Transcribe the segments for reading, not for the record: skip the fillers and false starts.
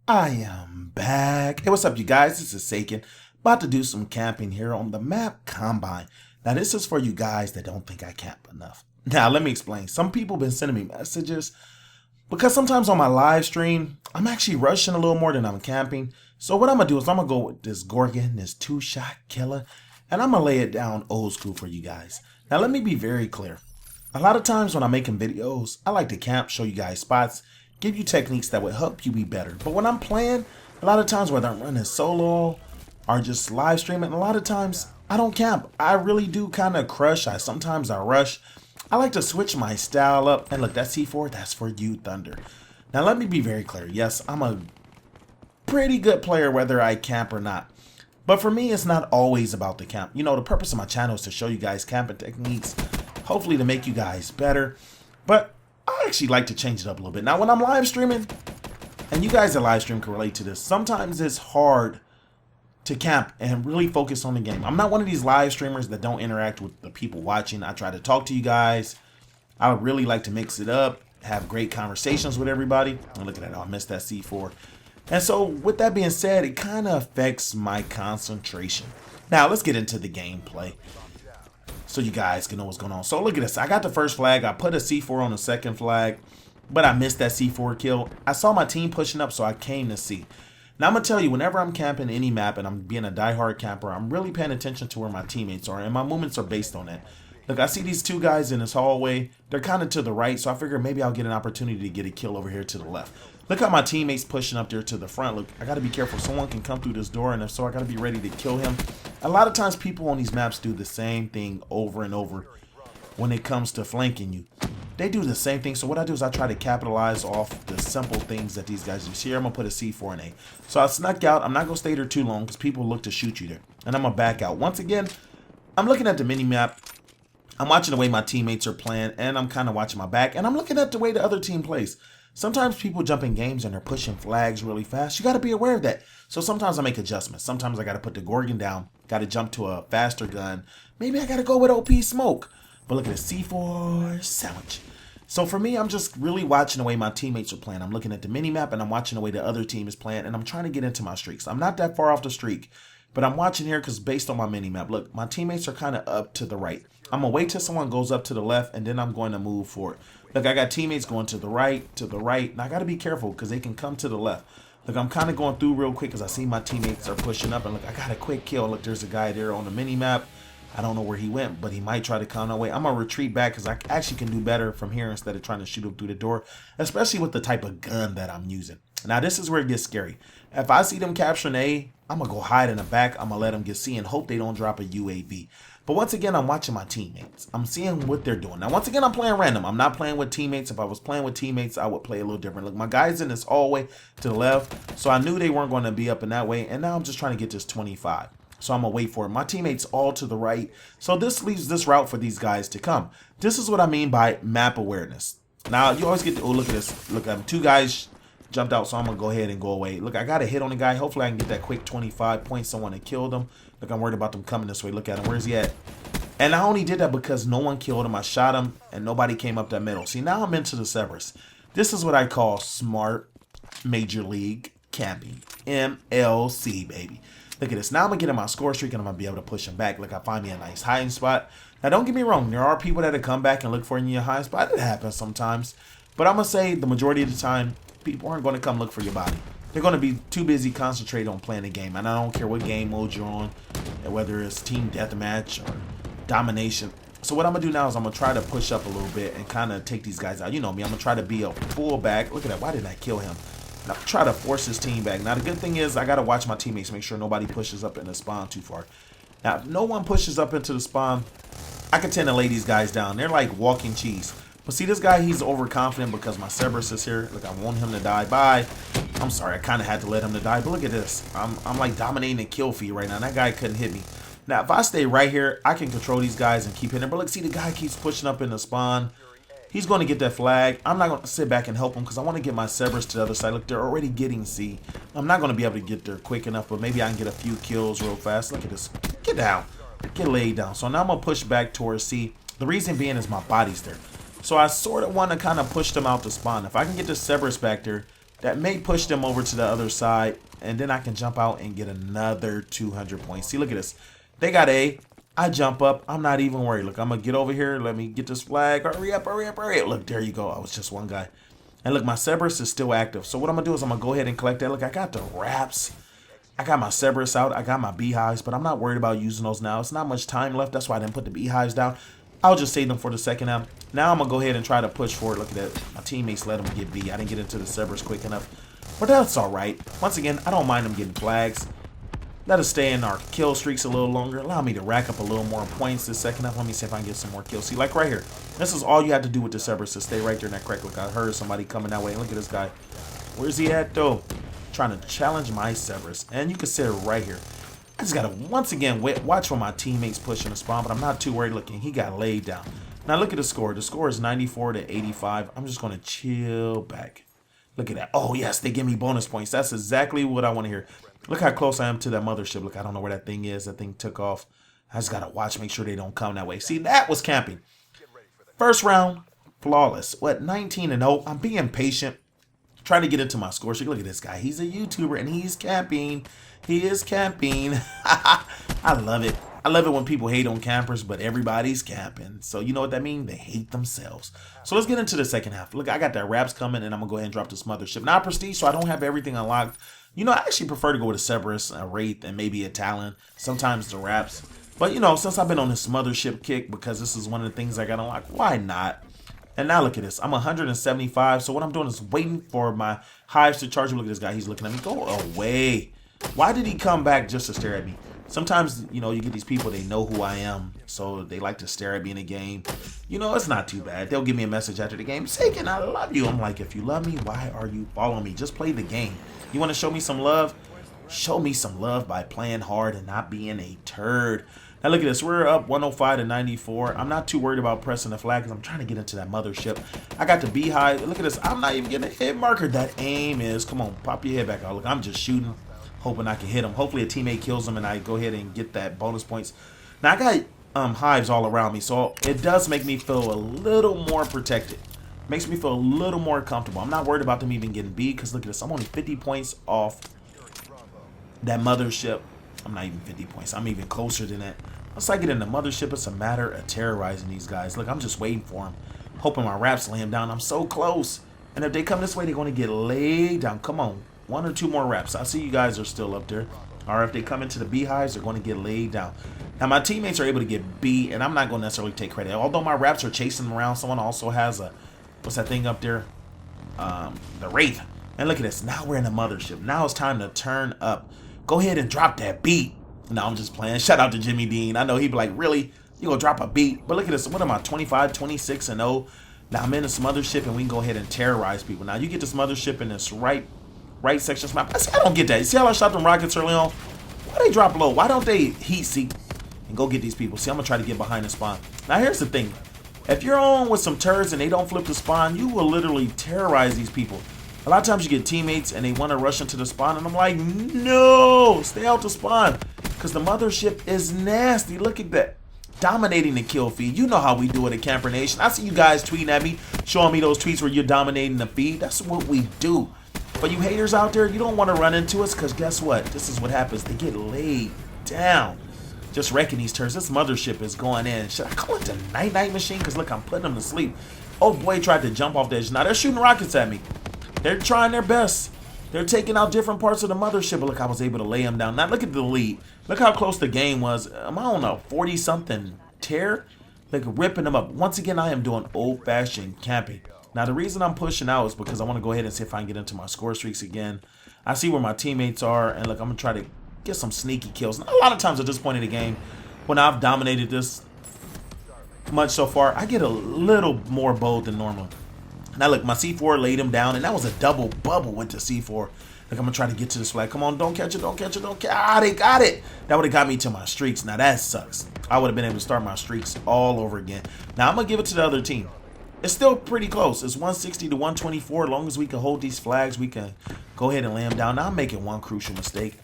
I am back. Hey, what's up, you guys? This is Saken. About to do some camping here on the map Combine. Now, this is for you guys that don't think I camp enough. Now, let me explain. Some people been sending me messages because sometimes on my live stream, I'm actually rushing a little more than I'm camping. So what I'm going to do is I'm going to go with this Gorgon, this two-shot killer, and I'm going to lay it down old school for you guys. Now, let me be very clear. A lot of times when I'm making videos, I like to camp, show you guys spots, give you techniques that would help you be better. But when I'm playing, a lot of times whether I'm running solo or just live streaming, a lot of times I don't camp. I really do kind of crush. Sometimes I rush. I like to switch my style up. And look, that C4, that's for you, Thunder. Now let me be very clear. Yes, I'm a pretty good player whether I camp or not. But for me, it's not always about the camp. You know, the purpose of my channel is to show you guys camping techniques, hopefully to make you guys better. But I actually like to change it up a little bit. Now, when I'm live streaming, and you guys that live stream can relate to this, sometimes it's hard to camp and really focus on the game. I'm not one of these live streamers that don't interact with the people watching. I try to talk to you guys. I would really like to mix it up, have great conversations with everybody. And look at that, I missed that C4. And so with that being said, it kind of affects my concentration. Now, let's get into the gameplay so you guys can know what's going on. So look at this. I got the first flag. I put a C4 on the second flag, but I missed that C4 kill. I saw my team pushing up, so I came to see. Now, I'm going to tell you, whenever I'm camping any map and I'm being a diehard camper, I'm really paying attention to where my teammates are, and my movements are based on that. Look, I see these two guys in this hallway. They're kind of to the right, so I figure maybe I'll get an opportunity to get a kill over here to the left. Look how my teammate's pushing up there to the front. Look, I got to be careful. Someone can come through this door, and if so, I got to be ready to kill him. A lot of times people on these maps do the same thing over and over when it comes to flanking you. They do the same thing. So what I do is I try to capitalize off the simple things that these guys do. Here, I'm going to put a C4 and A. So I snuck out. I'm not going to stay there too long because people look to shoot you there. And I'm going to back out. Once again, I'm looking at the mini-map. I'm watching the way my teammates are playing, and I'm kind of watching my back, and I'm looking at the way the other team plays. Sometimes people jump in games and they're pushing flags really fast. You got to be aware of that. So sometimes I make adjustments. Sometimes I got to put the Gorgon down, got to jump to a faster gun. Maybe I got to go with OP smoke. But look at the C4 sandwich. So for me, I'm just really watching the way my teammates are playing. I'm looking at the mini-map, and I'm watching the way the other team is playing, and I'm trying to get into my streaks. I'm not that far off the streak, but I'm watching here because based on my mini-map, look, my teammates are kind of up to the right. I'm going to wait till someone goes up to the left, and then I'm going to move forward. Look, I got teammates going to the right, and I got to be careful because they can come to the left. Look, I'm kind of going through real quick because I see my teammates are pushing up, and look, I got a quick kill. Look, there's a guy there on the mini-map. I don't know where he went, but he might try to come away. I'm going to retreat back because I actually can do better from here instead of trying to shoot him through the door, especially with the type of gun that I'm using. Now, this is where it gets scary. If I see them capturing A, I'm going to go hide in the back. I'm going to let them get C and hope they don't drop a UAV. But once again, I'm watching my teammates. I'm seeing what they're doing. Now, once again, I'm playing random. I'm not playing with teammates. If I was playing with teammates, I would play a little different. Look, my guy's in this hallway to the left, so I knew they weren't going to be up in that way, and now I'm just trying to get this 25. So I'm going to wait for it. My teammates all to the right, so this leaves this route for these guys to come. This is what I mean by map awareness. Now, you always get to, oh, look at this. Look, two guys jumped out, so I'm going to go ahead and go away. Look, I got a hit on the guy. Hopefully, I can get that quick 25 points. Someone that killed him. Look, I'm worried about them coming this way. Look at him. Where's he at? And I only did that because no one killed him. I shot him, and nobody came up that middle. See, now I'm into the Cerberus. This is what I call smart Major League camping. MLC, baby. Look at this. Now I'm going to get in my score streak, and I'm going to be able to push him back. Look, I find me a nice hiding spot. Now, don't get me wrong. There are people that come back and look for you in your hiding spot. It happens sometimes. But I'm going to say the majority of the time, people aren't going to come look for your body. They're going to be too busy concentrating on playing the game. And I don't care what game mode you're on, whether it's team deathmatch or domination. So what I'm going to do now is I'm going to try to push up a little bit and kind of take these guys out. You know me. I'm going to try to be a fullback. Look at that. Why didn't I kill him? Now, try to force his team back. Now, the good thing is I got to watch my teammates, make sure nobody pushes up in the spawn too far. Now, if no one pushes up into the spawn, I can tend to lay these guys down. They're like walking cheese. But see, this guy, he's overconfident because my Cerberus is here. Look, I want him to die. Bye. I'm sorry. I kind of had to let him to die. But look at this. I'm like dominating the kill feed right now. That guy couldn't hit me. Now, if I stay right here, I can control these guys and keep hitting. But look, see, the guy keeps pushing up in the spawn. He's going to get that flag. I'm not going to sit back and help him because I want to get my Cerberus to the other side. Look, they're already getting C. I'm not going to be able to get there quick enough, but maybe I can get a few kills real fast. Look at this. Get down. Get laid down. So now I'm going to push back towards C. The reason being is my body's there. So I sort of want to kind of push them out to spawn. If I can get the Cerberus back there, that may push them over to the other side, and then I can jump out and get another 200 points. See, look at this. They got A. I jump up. I'm not even worried. Look, I'm going to get over here. Let me get this flag. Hurry up, hurry up, hurry up. Look, there you go. I was just one guy. And look, my Cerberus is still active. So what I'm going to do is I'm going to go ahead and collect that. Look, I got the wraps. I got my Cerberus out. I got my beehives, but I'm not worried about using those now. It's not much time left. That's why I didn't put the beehives down. I'll just save them for the second half. Now I'm going to go ahead and try to push forward. Look at that. My teammates let them get B. I didn't get into the Cerberus quick enough. But that's all right. Once again, I don't mind them getting flags. Let us stay in our kill streaks a little longer. Allow me to rack up a little more points this second half. Let me see if I can get some more kills. See, like right here. This is all you have to do with the Cerberus, to stay right there in that crack. Look, I heard somebody coming that way. Look at this guy. Where's he at, though? Trying to challenge my Cerberus. And you can sit right here. I just got to, once again, watch for my teammates pushing the spawn, but I'm not too worried. Looking, he got laid down. Now, look at the score. The score is 94 to 85. I'm just going to chill back. Look at that. Oh, yes, they give me bonus points. That's exactly what I want to hear. Look how close I am to that mothership. Look, I don't know where that thing is. That thing took off. I just got to watch, make sure they don't come that way. See, that was camping. First round, flawless. What, 19-0? I'm being patient. Trying to get into my score sheet. Look at this guy. He's a YouTuber, and he's camping. He is camping. I love it. I love it when people hate on campers, but everybody's camping. So you know what that means? They hate themselves. So let's get into the second half. Look, I got that wraps coming, and I'm going to go ahead and drop this mothership. Now, Prestige, so I don't have everything unlocked. You know, I actually prefer to go with a Cerberus, a Wraith, and maybe a Talon. Sometimes the wraps. But, you know, since I've been on this mothership kick, because this is one of the things I got unlocked, why not? And now look at this. I'm 175. So what I'm doing is waiting for my hives to charge. Look at this guy. He's looking at me. Go away. Why did he come back just to stare at me? Sometimes, you know, you get these people, they know who I am, so they like to stare at me in a game. You know, it's not too bad. They'll give me a message after the game. Sagan, I love you. I'm like, if you love me, why are you following me? Just play the game. You want to show me some love? Show me some love by playing hard and not being a turd. Now look at this. We're up 105 to 94. I'm not too worried about pressing the flag because I'm trying to get into that mothership. I got the beehive. Look at this. I'm not even getting a hit marker. That aim is. Come on, pop your head back out. Look, I'm just shooting, hoping I can hit him. Hopefully a teammate kills him and I go ahead and get that bonus points. Now I got hives all around me, so it does make me feel a little more protected. Makes me feel a little more comfortable. I'm not worried about them even getting B because look at this. I'm only 50 points off that mothership. I'm not even 50 points. I'm even closer than that. Once I get in the mothership, it's a matter of terrorizing these guys. Look, I'm just waiting for them, hoping my wraps lay them down. I'm so close. And if they come this way, they're going to get laid down. Come on. 1 or 2 more wraps. I see you guys are still up there. Or if they come into the beehives, they're going to get laid down. Now, my teammates are able to get B, and I'm not going to necessarily take credit. Although my wraps are chasing them around, someone also has a, what's that thing up there? The Wraith. And look at this. Now we're in the mothership. Now it's time to turn up. Go ahead and drop that beat. No, I'm just playing. Shout out to Jimmy Dean. I know he'd be like, really? You gonna drop a beat? But look at this. What am I, 25, 26, and 0? Now I'm in this mothership, and we can go ahead and terrorize people. Now you get this mothership in this right section of map. I don't get that. You see how I shot them rockets early on? Why they drop low? Why don't they heat seek and go get these people? See, I'm gonna try to get behind the spawn. Now here's the thing. If you're on with some turds and they don't flip the spawn, you will literally terrorize these people. A lot of times you get teammates and they want to rush into the spawn, and I'm like, no, stay out the spawn. Because the mothership is nasty. Look at that. Dominating the kill feed. You know how we do it at Camper Nation. I see you guys tweeting at me, showing me those tweets where you're dominating the feed. That's what we do. But you haters out there, you don't want to run into us because guess what? This is what happens. They get laid down. Just wrecking these turds. This mothership is going in. Should I call it the night-night machine? Because look, I'm putting them to sleep. Oh boy, tried to jump off the edge. Now they're shooting rockets at me. They're trying their best. They're taking out different parts of the mothership. But look, I was able to lay them down. Now look at the lead. Look how close the game was. Am I on a 40-something tear? Like ripping them up. Once again, I am doing old-fashioned camping. Now the reason I'm pushing out is because I want to go ahead and see if I can get into my score streaks again. I see where my teammates are. And look, I'm going to try to get some sneaky kills. Now, a lot of times at this point in the game, when I've dominated this much so far, I get a little more bold than normal. Now look, my C4 laid him down, and that was a double bubble went to C4. Look, I'm going to try to get to this flag. Come on, don't catch it, don't catch it, don't catch it. Ah, they got it. That would have got me to my streaks. Now that sucks. I would have been able to start my streaks all over again. Now I'm going to give it to the other team. It's still pretty close. It's 160 to 124. As long as we can hold these flags, we can go ahead and lay them down. Now I'm making one crucial mistake.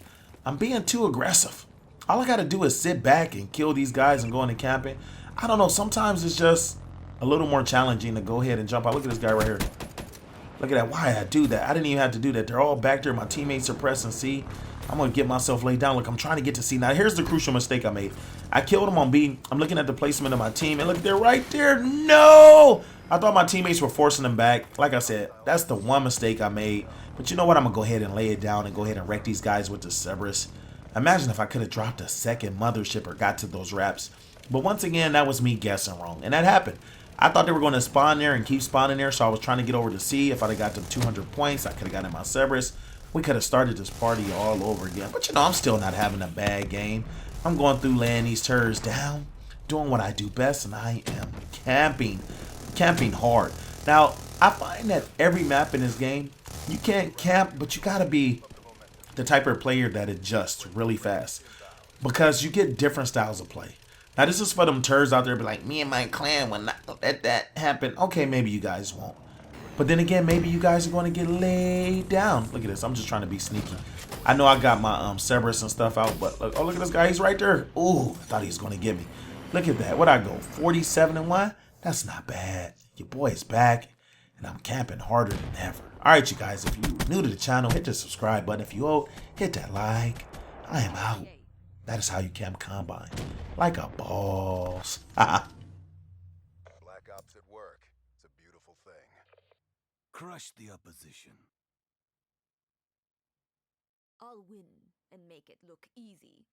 I'm being too aggressive. All I got to do is sit back and kill these guys and go into camping. I don't know. Sometimes it's just a little more challenging to go ahead and jump out. Look at this guy right here. Look at that. Why did I do that? I didn't even have to do that. They're all back there. My teammates are pressing C. I'm going to get myself laid down. Look, I'm trying to get to C. Now, here's the crucial mistake I made. I killed him on B. I'm looking at the placement of my team. And look, they're right there. No! I thought my teammates were forcing them back. Like I said, that's the one mistake I made. But you know what? I'm going to go ahead and lay it down and go ahead and wreck these guys with the Cerberus. Imagine if I could have dropped a second mothership or got to those wraps. But once again, that was me guessing wrong. And that happened. I thought they were going to spawn there and keep spawning there, so I was trying to get over to C. If I'd have got them 200 points, I could have gotten my Cerberus. We could have started this party all over again. But you know, I'm still not having a bad game. I'm going through laying these turds down, doing what I do best, and I am camping. Camping hard. Now, I find that every map in this game, you can't camp, but you got to be the type of player that adjusts really fast. Because you get different styles of play. Now, this is for them turds out there be like, me and my clan will not let that happen. Okay, maybe you guys won't. But then again, maybe you guys are going to get laid down. Look at this. I'm just trying to be sneaky. I know I got my Cerberus and stuff out, but look, oh, look at this guy. He's right there. Ooh, I thought he was going to get me. Look at that. What'd I go? 47-1? That's not bad. Your boy is back, and I'm camping harder than ever. All right, you guys, if you're new to the channel, hit the subscribe button. If you old, hit that like. I am out. That is how you camp Combine. Like a boss. Black Ops at work. It's a beautiful thing. Crush the opposition. I'll win and make it look easy.